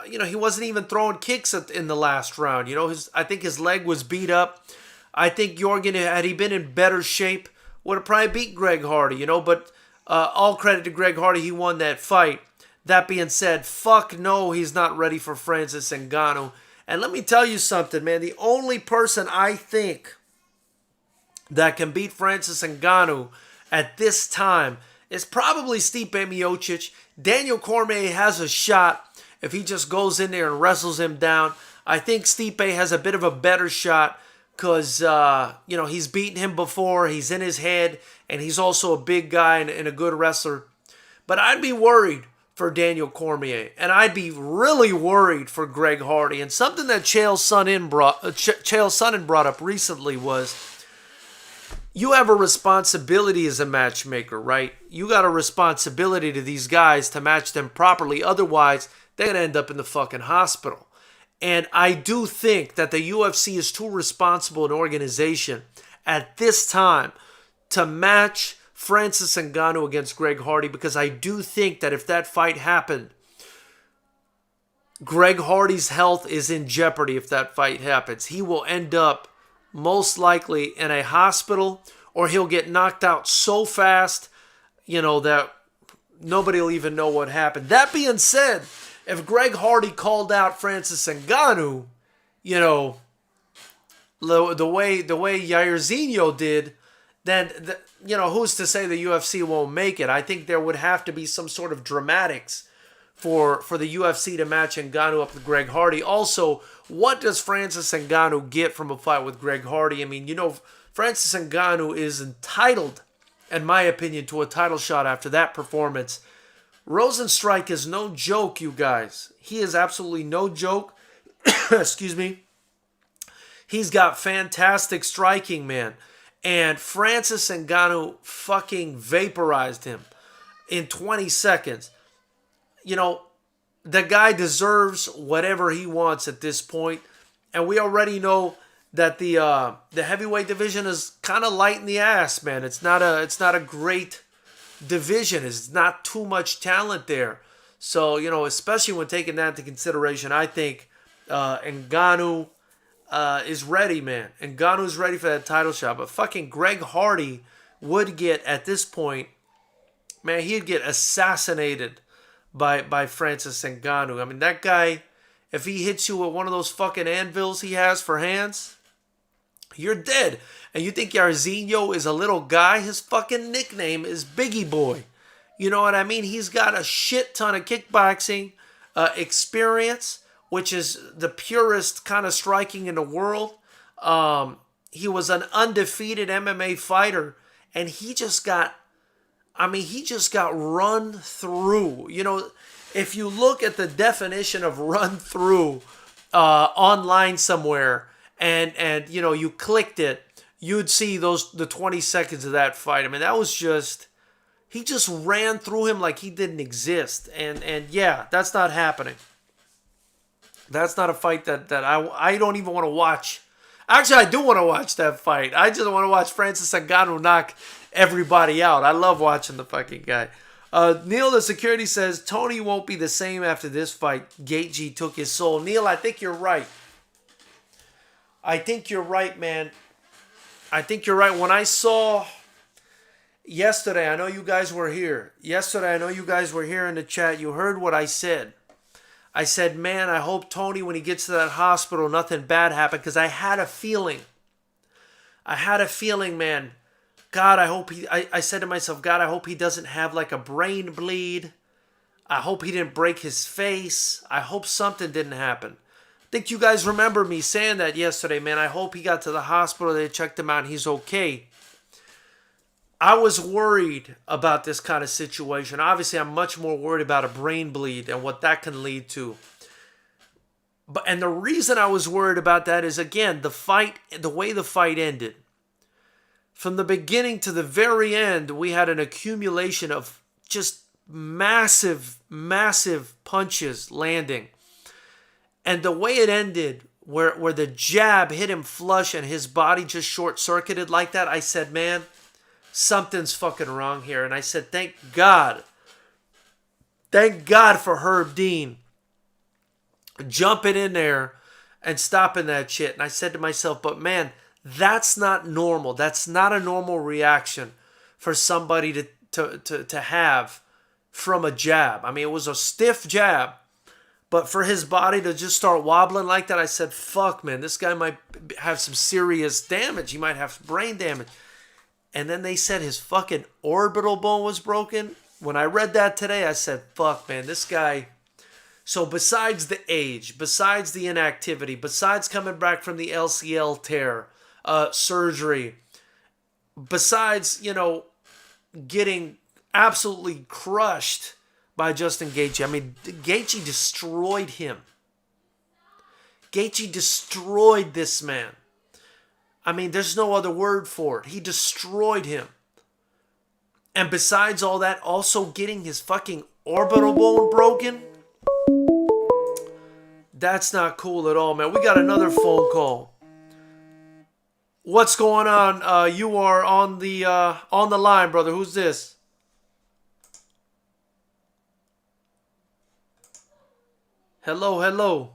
he wasn't even throwing kicks in the last round. You know, I think his leg was beat up. I think Jorgen, had he been in better shape, would have probably beat Greg Hardy, you know, but all credit to Greg Hardy, he won that fight. That being said, fuck no, he's not ready for Francis Ngannou. And let me tell you something, man. The only person I think that can beat Francis Ngannou at this time is probably Stipe Miocic. Daniel Cormier has a shot if he just goes in there and wrestles him down. I think Stipe has a bit of a better shot because, he's beaten him before. He's in his head, and he's also a big guy and a good wrestler. But I'd be worried for Daniel Cormier, and I'd be really worried for Greg Hardy. And something that Chael Sonnen brought up recently was, you have a responsibility as a matchmaker, right? You got a responsibility to these guys to match them properly. Otherwise, they're going to end up in the fucking hospital. And I do think that the UFC is too responsible an organization at this time to match Francis Ngannou against Greg Hardy, because I do think that if that fight happened, Greg Hardy's health is in jeopardy if that fight happens. He will end up most likely in a hospital, or he'll get knocked out so fast, that nobody will even know what happened. That being said, if Greg Hardy called out Francis Ngannou, the way Jairzinho did, then, who's to say the UFC won't make it? I think there would have to be some sort of dramatics for the UFC to match Ngannou up with Greg Hardy. Also, what does Francis Ngannou get from a fight with Greg Hardy? I mean, Francis Ngannou is entitled, in my opinion, to a title shot after that performance. Rosenstrike is no joke, you guys. He is absolutely no joke. Excuse me. He's got fantastic striking, man. And Francis Ngannou fucking vaporized him in 20 seconds. The guy deserves whatever he wants at this point. And we already know that the heavyweight division is kind of light in the ass, man. It's not a great division. It's not too much talent there. So, especially when taking that into consideration, I think Ngannou is ready, man. Ngannou's ready for that title shot. But fucking Greg Hardy would get, at this point, man, he'd get assassinated by Francis Ngannou. I mean, that guy, if he hits you with one of those fucking anvils he has for hands, you're dead. And you think Jairzinho is a little guy? His fucking nickname is Biggie Boy. You know what I mean? He's got a shit ton of kickboxing experience, which is the purest kind of striking in the world. He was an undefeated MMA fighter, and he just got run through. If you look at the definition of run through online somewhere, and you clicked it, you'd see the 20 seconds of that fight. I mean, that was just, he just ran through him like he didn't exist. And yeah, that's not happening. That's not a fight that I don't even want to watch. Actually, I do want to watch that fight. I just want to watch Francis Ngannou knock everybody out. I love watching the fucking guy. Neil, the security says, Tony won't be the same after this fight. Gaethje took his soul. Neil, I think you're right. I think you're right, man. I think you're right. When I saw yesterday, I know you guys were here. Yesterday, I know you guys were here in the chat. You heard what I said. I said, man, I hope Tony, when he gets to that hospital, nothing bad happened. Because I had a feeling. Man. God, I hope I said to myself, God, I hope he doesn't have like a brain bleed. I hope he didn't break his face. I hope something didn't happen. I think you guys remember me saying that yesterday, man. I hope he got to the hospital. They checked him out and he's okay. I was worried about this kind of situation. Obviously, I'm much more worried about a brain bleed and what that can lead to. And the reason I was worried about that is, again, the way the fight ended. From the beginning to the very end, we had an accumulation of just massive, massive punches landing. And the way it ended, where the jab hit him flush and his body just short-circuited like that, I said, man, something's fucking wrong here. And I said, thank God for Herb Dean jumping in there and stopping that shit. And I said to myself, but man, that's not normal. That's not a normal reaction for somebody to have from a jab. I mean, it was a stiff jab, but for his body to just start wobbling like that, I said, fuck, man, this guy might have some serious damage. He might have brain damage. And then they said his fucking orbital bone was broken. When I read that today, I said, fuck, man, this guy. So besides the age, besides the inactivity, besides coming back from the LCL tear, surgery, besides, getting absolutely crushed by Justin Gaethje. I mean, Gaethje destroyed him. Gaethje destroyed this man. I mean, there's no other word for it. He destroyed him. And besides all that, also getting his fucking orbital bone broken. That's not cool at all, man. We got another phone call. What's going on? You are on the line, brother. Who's this? Hello.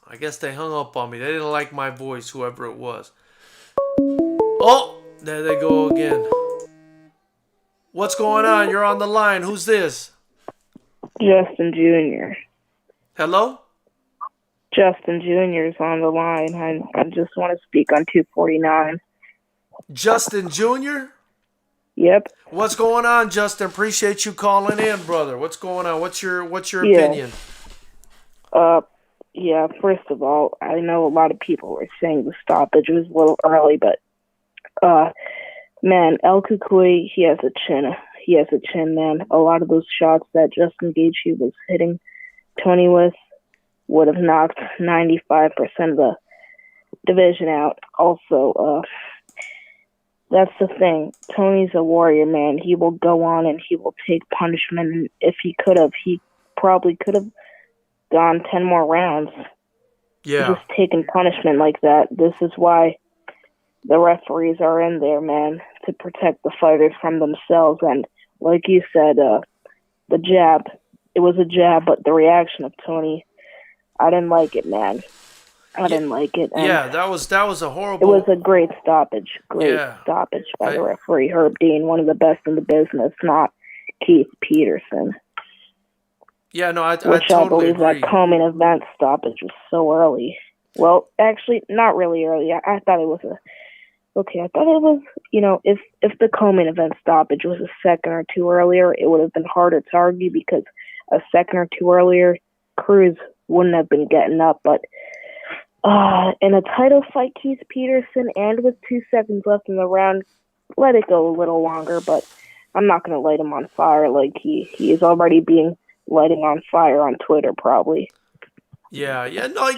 I guess they hung up on me. They didn't like my voice, whoever it was. Oh, there they go again. What's going on? You're on the line. Who's this? Justin Jr. Hello? Justin Jr. is on the line. I just want to speak on 249. Justin Jr.? Yep. What's going on, Justin? Appreciate you calling in, brother. What's going on? What's your opinion? Yeah, first of all, I know a lot of people were saying the stoppage was a little early, but man, El Kukui, he has a chin. He has a chin, man. A lot of those shots that Justin Gaethje was hitting Tony with would have knocked 95% of the division out. Also, that's the thing. Tony's a warrior, man. He will go on and he will take punishment. And if he could have, he probably could have gone 10 more rounds. Yeah. Just taking punishment like that. This is why the referees are in there, man, to protect the fighters from themselves. And like you said, the jab, it was a jab, but the reaction of Tony, I didn't like it, man. I didn't like it. And yeah, that was a horrible. It was a great stoppage. Stoppage by the referee, Herb Dean, one of the best in the business, not Keith Peterson. Yeah, no, I totally totally agree. That co-main event stoppage was so early. Well, actually, not really early. I thought it was if the co-main event stoppage was a second or two earlier, it would have been harder to argue because a second or two earlier, Cruz wouldn't have been getting up. But in a title fight, Keith Peterson, and with 2 seconds left in the round, let it go a little longer. But I'm not going to light him on fire like he is already being lighting on fire on Twitter, probably. Yeah. No,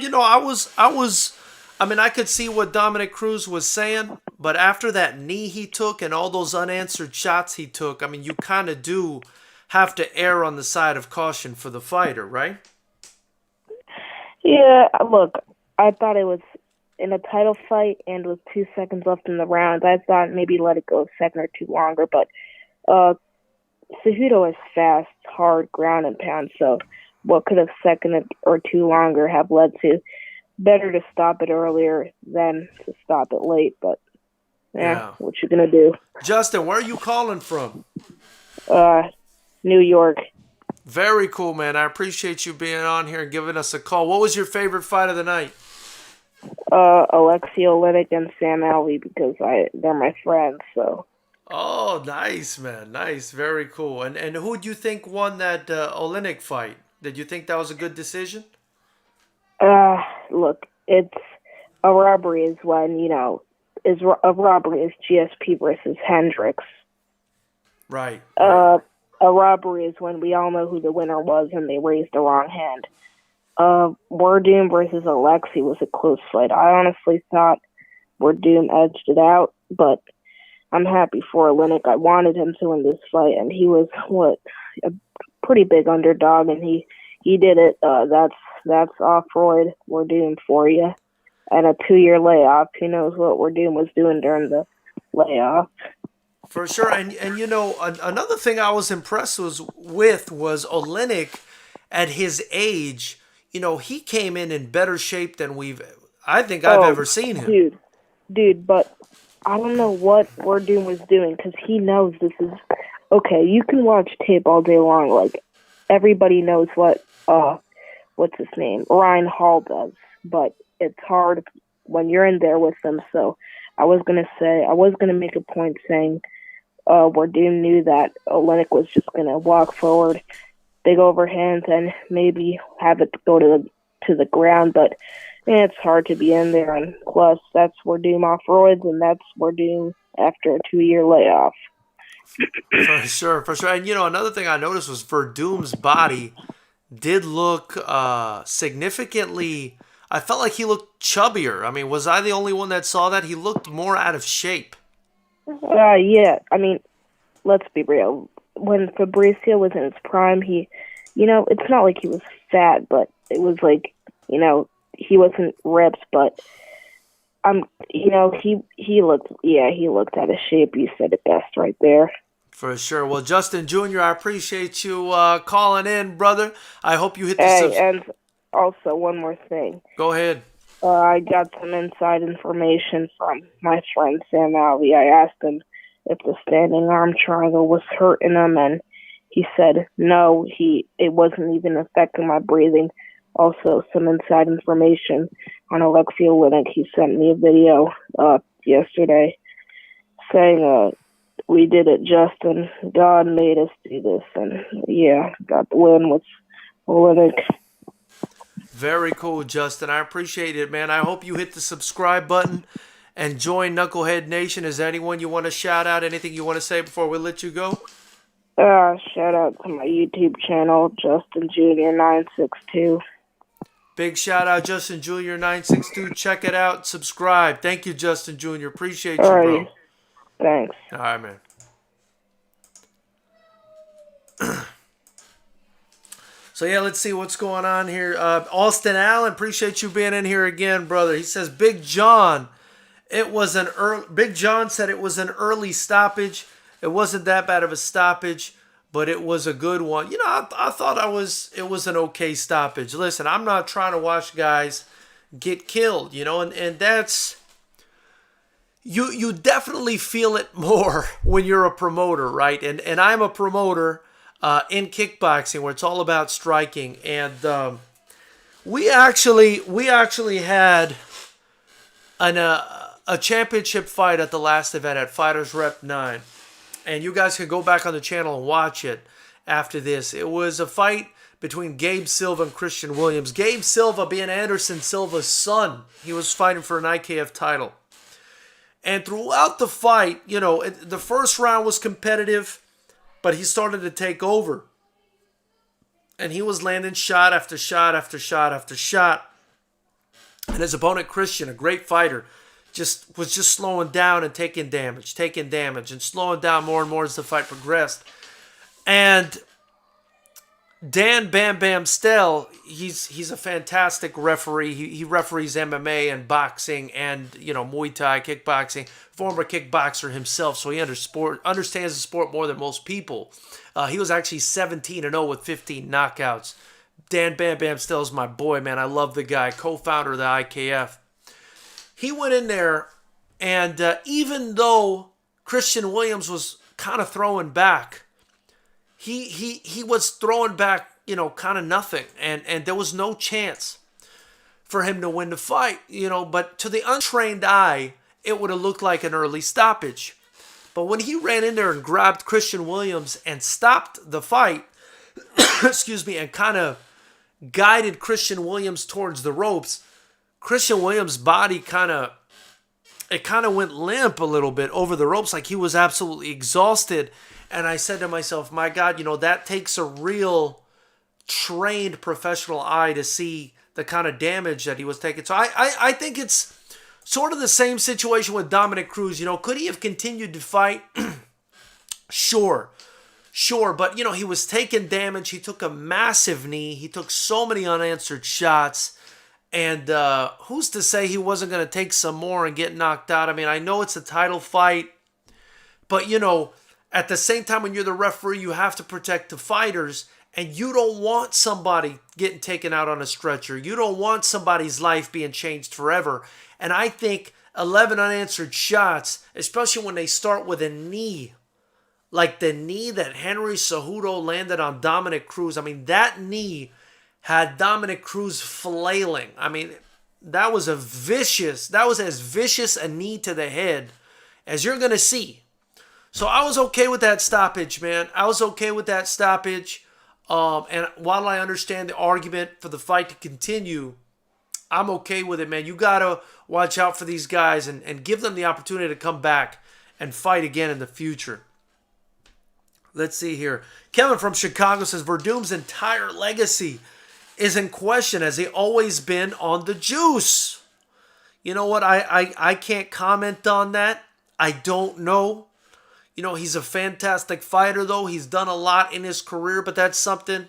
I mean, I could see what Dominic Cruz was saying, but after that knee he took and all those unanswered shots he took, I mean, you kind of do have to err on the side of caution for the fighter, right? Yeah, look, I thought it was in a title fight and with 2 seconds left in the round, I thought maybe let it go a second or two longer. But Cejudo is fast, hard, ground and pound. So what could have second or two longer have led to better to stop it earlier than to stop it late. But yeah. What you gonna do? Justin, where are you calling from? New York. Very cool, man. I appreciate you being on here and giving us a call. What was your favorite fight of the night? Alexei Oleinik and Sam Alvey, because they're my friends. So. Oh, nice, man. Nice. Very cool. And who do you think won that Oleinik fight? Did you think that was a good decision? Look, it's a robbery is when, a robbery is GSP versus Hendricks. Right. A robbery is when we all know who the winner was and they raised the wrong hand. Werdum versus Alexei was a close fight. I honestly thought Werdum edged it out, but I'm happy for Oleinik. I wanted him to win this fight, and he was, a pretty big underdog, and he did it. That's off-roid Werdum for you. And a 2-year layoff. Who knows what Werdum was doing during the layoff. For sure. And another thing I was impressed was Oleinik at his age. He came in better shape than I've ever seen him. Dude, but I don't know what Werdum was doing, because he knows this is... Okay, you can watch tape all day long. Like, everybody knows what, what's his name? Ryan Hall does. But it's hard when you're in there with them. So I was going to make a point saying Werdum knew that Oleinik was just going to walk forward, big overhands, and maybe have it go to the ground. But it's hard to be in there. And plus, that's Werdum off roids, and that's Werdum after a 2-year layoff. For sure. And, another thing I noticed was Verdum's body did look significantly... I felt like he looked chubbier. I mean, was I the only one that saw that? He looked more out of shape. Yeah. I mean, let's be real. When Fabricio was in his prime, it's not like he was fat, but it was like, he wasn't ripped, but he looked out of shape. You said it best right there. For sure. Well, Justin Jr., I appreciate you calling in, brother. I hope you hit the and also, one more thing. Go ahead. I got some inside information from my friend Sam Alvey. I asked him if the standing arm triangle was hurting him, and he said no, it wasn't even affecting my breathing. Also, some inside information on Alexei Oleinik. He sent me a video yesterday saying, we did it, Justin. God made us do this, and got the win with Oleinik. Very cool, Justin. I appreciate it, man. I hope you hit the subscribe button and join Knucklehead Nation. Is there anyone you want to shout out? Anything you want to say before we let you go? Shout out to my YouTube channel, Justin Jr. 962. Big shout out, Justin Jr. 962. Check it out. Subscribe. Thank you, Justin Jr. Appreciate you, bro. Thanks. All right, man. So, let's see what's going on here. Austin Allen, appreciate you being in here again, brother. He says, Big John said it was an early stoppage. It wasn't that bad of a stoppage, but it was a good one. I thought it was an okay stoppage. Listen, I'm not trying to watch guys get killed, and that's... You definitely feel it more when you're a promoter, right? And I'm a promoter in kickboxing where it's all about striking. And we actually had a championship fight at the last event at FightersRep 9. And you guys can go back on the channel and watch it after this. It was a fight between Gabe Silva and Christian Williams. Gabe Silva being Anderson Silva's son. He was fighting for an IKF title. And throughout the fight, the first round was competitive, but he started to take over. And he was landing shot after shot after shot after shot. And his opponent, Christian, a great fighter, was just slowing down and taking damage, and slowing down more and more as the fight progressed. And Dan Bam Bam Stell, he's a fantastic referee. He referees MMA and boxing and Muay Thai, kickboxing. Former kickboxer himself, so he understands the sport more than most people. He was actually 17-0 with 15 knockouts. Dan Bam Bam Stell's my boy, man. I love the guy. Co-founder of the IKF. He went in there, and even though Christian Williams was kind of throwing back, he was throwing back, kind of nothing, and there was no chance for him to win the fight, but to the untrained eye, it would have looked like an early stoppage. But when he ran in there and grabbed Christian Williams and stopped the fight, excuse me, and kind of guided Christian Williams towards the ropes, Christian Williams' body kind of went limp a little bit over the ropes, like he was absolutely exhausted. And I said to myself, my God, that takes a real trained professional eye to see the kind of damage that he was taking. So I think it's sort of the same situation with Dominic Cruz. Could he have continued to fight? Sure. But, he was taking damage. He took a massive knee. He took so many unanswered shots. And who's to say he wasn't going to take some more and get knocked out? I mean, I know it's a title fight. But, at the same time, when you're the referee, you have to protect the fighters. And you don't want somebody getting taken out on a stretcher. You don't want somebody's life being changed forever. And I think 11 unanswered shots, especially when they start with a knee, like the knee that Henry Cejudo landed on Dominic Cruz. I mean, that knee had Dominic Cruz flailing. I mean, that was as vicious a knee to the head as you're going to see. So I was okay with that stoppage, man. I was okay with that stoppage. And while I understand the argument for the fight to continue, I'm okay with it, man. You got to watch out for these guys and give them the opportunity to come back and fight again in the future. Let's see here. Kevin from Chicago says, Verdum's entire legacy is in question. Has he always been on the juice? You know what? I can't comment on that. I don't know. He's a fantastic fighter, though. He's done a lot in his career, but that's something,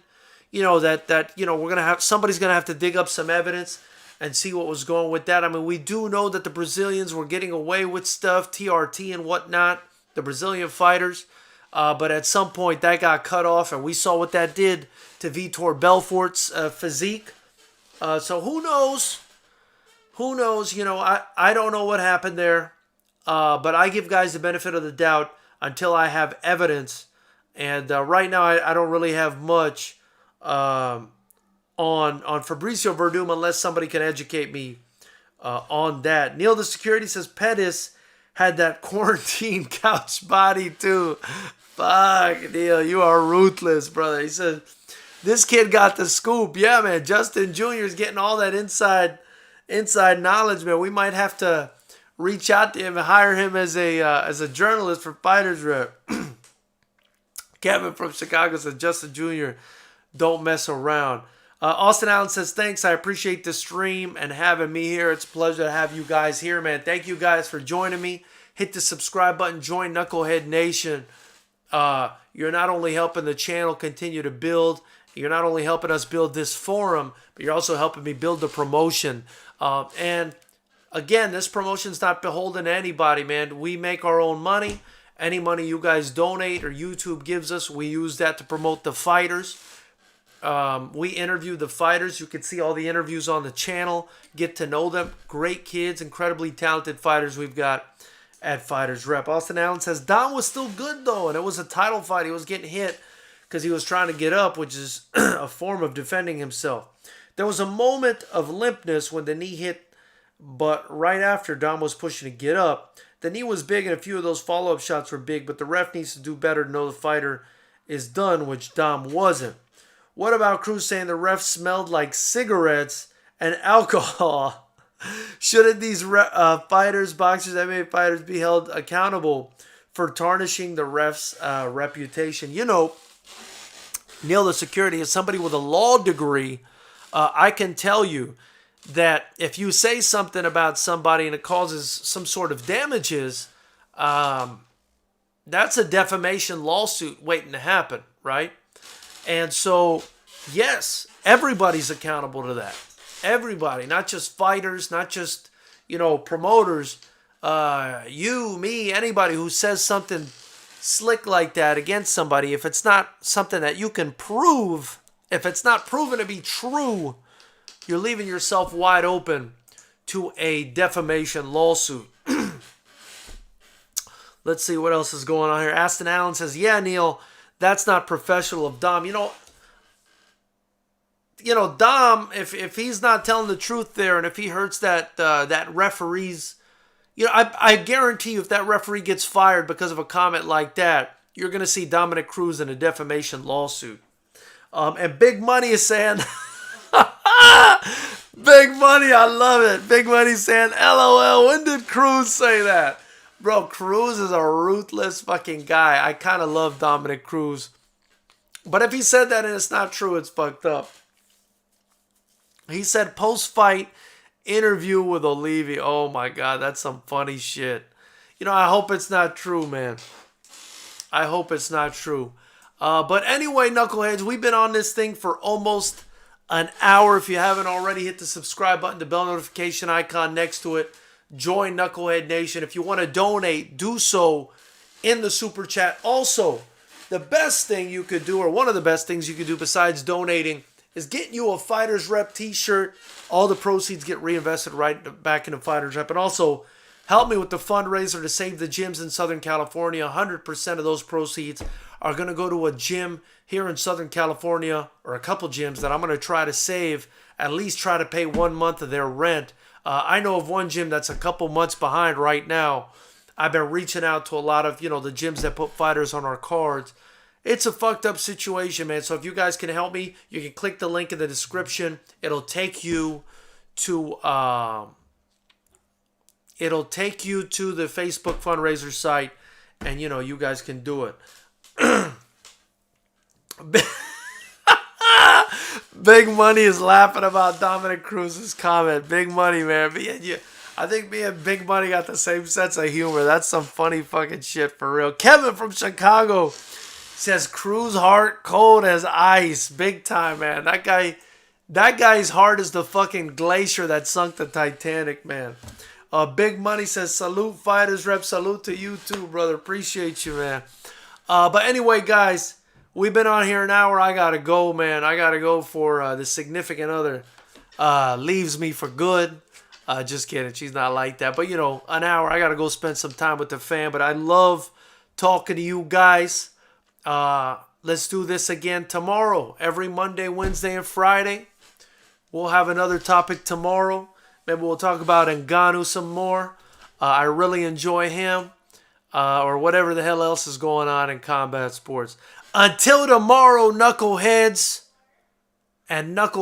that we're going to have, somebody's going to have to dig up some evidence and see what was going with that. I mean, we do know that the Brazilians were getting away with stuff, TRT and whatnot, the Brazilian fighters. But at some point, that got cut off, and we saw what that did to Vitor Belfort's physique. So who knows? Who knows? I don't know what happened there. But I give guys the benefit of the doubt until I have evidence. And right now, I don't really have much on Fabricio Verdum unless somebody can educate me on that. Neil the Security says Pettis had that quarantine couch body too. Fuck, Neil, you are ruthless, brother. He says, this kid got the scoop. Yeah, man, Justin Jr. is getting all that inside knowledge, man. We might have to reach out to him and hire him as a journalist for FightersRep. Kevin from Chicago says, Justin Jr., don't mess around. Austin Allen says, thanks. I appreciate the stream and having me here. It's a pleasure to have you guys here, man. Thank you guys for joining me. Hit the subscribe button. Join Knucklehead Nation. You're not only helping the channel continue to build, you're not only helping us build this forum, but you're also helping me build the promotion. And again, this promotion's not beholden to anybody, man. We make our own money. Any money you guys donate or YouTube gives us, we use that to promote the fighters. We interview the fighters. You can see all the interviews on the channel. Get to know them. Great kids, incredibly talented fighters we've got at FightersRep. Austin Allen says, Don was still good, though, and it was a title fight. He was getting hit because he was trying to get up, which is a form of defending himself. There was a moment of limpness when the knee hit, but right after Dom was pushing to get up, the knee was big and a few of those follow-up shots were big, but the ref needs to do better to know the fighter is done, which Dom wasn't. What about Cruz saying the ref smelled like cigarettes and alcohol? Shouldn't these fighters, boxers, MMA fighters be held accountable for tarnishing the ref's reputation? Neil the Security, as somebody with a law degree, I can tell you that if you say something about somebody and it causes some sort of damages, that's a defamation lawsuit waiting to happen, right? And so yes, everybody's accountable to that. Everybody, not just fighters, not just, promoters. You, me, anybody who says something slick like that against somebody, if it's not something that you can prove, if it's not proven to be true, you're leaving yourself wide open to a defamation lawsuit. Let's see what else is going on here. Aston Allen says, yeah, Neil, that's not professional of Dom. Dom, if he's not telling the truth there, and if he hurts that referee's, I guarantee you, if that referee gets fired because of a comment like that, you're going to see Dominic Cruz in a defamation lawsuit. And Big Money is saying, Big Money, I love it. Big Money saying, LOL, when did Cruz say that? Bro, Cruz is a ruthless fucking guy. I kind of love Dominic Cruz. But if he said that and it's not true, it's fucked up. He said post-fight interview with Olivi. Oh my God, that's some funny shit. I hope it's not true, man. I hope it's not true. But anyway, Knuckleheads, we've been on this thing for almost an hour. If you haven't already, hit the subscribe button, the bell notification icon next to it. Join Knucklehead Nation. If you want to donate, do so in the super chat. Also, the best thing you could do, or one of the best things you could do besides donating, is getting you a FightersRep t-shirt. All the proceeds get reinvested right back into FightersRep. And also, help me with the fundraiser to save the gyms in Southern California. 100% of those proceeds are going to go to a gym here in Southern California, or a couple gyms that I'm going to try to save, at least try to pay 1 month of their rent. I know of one gym that's a couple months behind right now. I've been reaching out to a lot of, the gyms that put fighters on our cards. It's a fucked up situation, man. So if you guys can help me, you can click the link in the description. It'll take you to the Facebook fundraiser site, and you guys can do it. Big Money is laughing about Dominic Cruz's comment. Big Money, man. I think me and Big Money got the same sense of humor. That's some funny fucking shit for real. Kevin from Chicago says Cruz heart cold as ice. Big time, man. That guy's heart is the fucking glacier that sunk the Titanic, man. Big Money says, salute FightersRep. Salute to you too, brother. Appreciate you, man. But anyway, guys, we've been on here an hour. I gotta go, man. I gotta go for the significant other leaves me for good. Just kidding. She's not like that. But, an hour. I gotta go spend some time with the fam. But I love talking to you guys. Let's do this again tomorrow. Every Monday, Wednesday, and Friday. We'll have another topic tomorrow. Maybe we'll talk about Ngannou some more. I really enjoy him. Or whatever the hell else is going on in combat sports. Until tomorrow, knuckleheads and knuckleheads.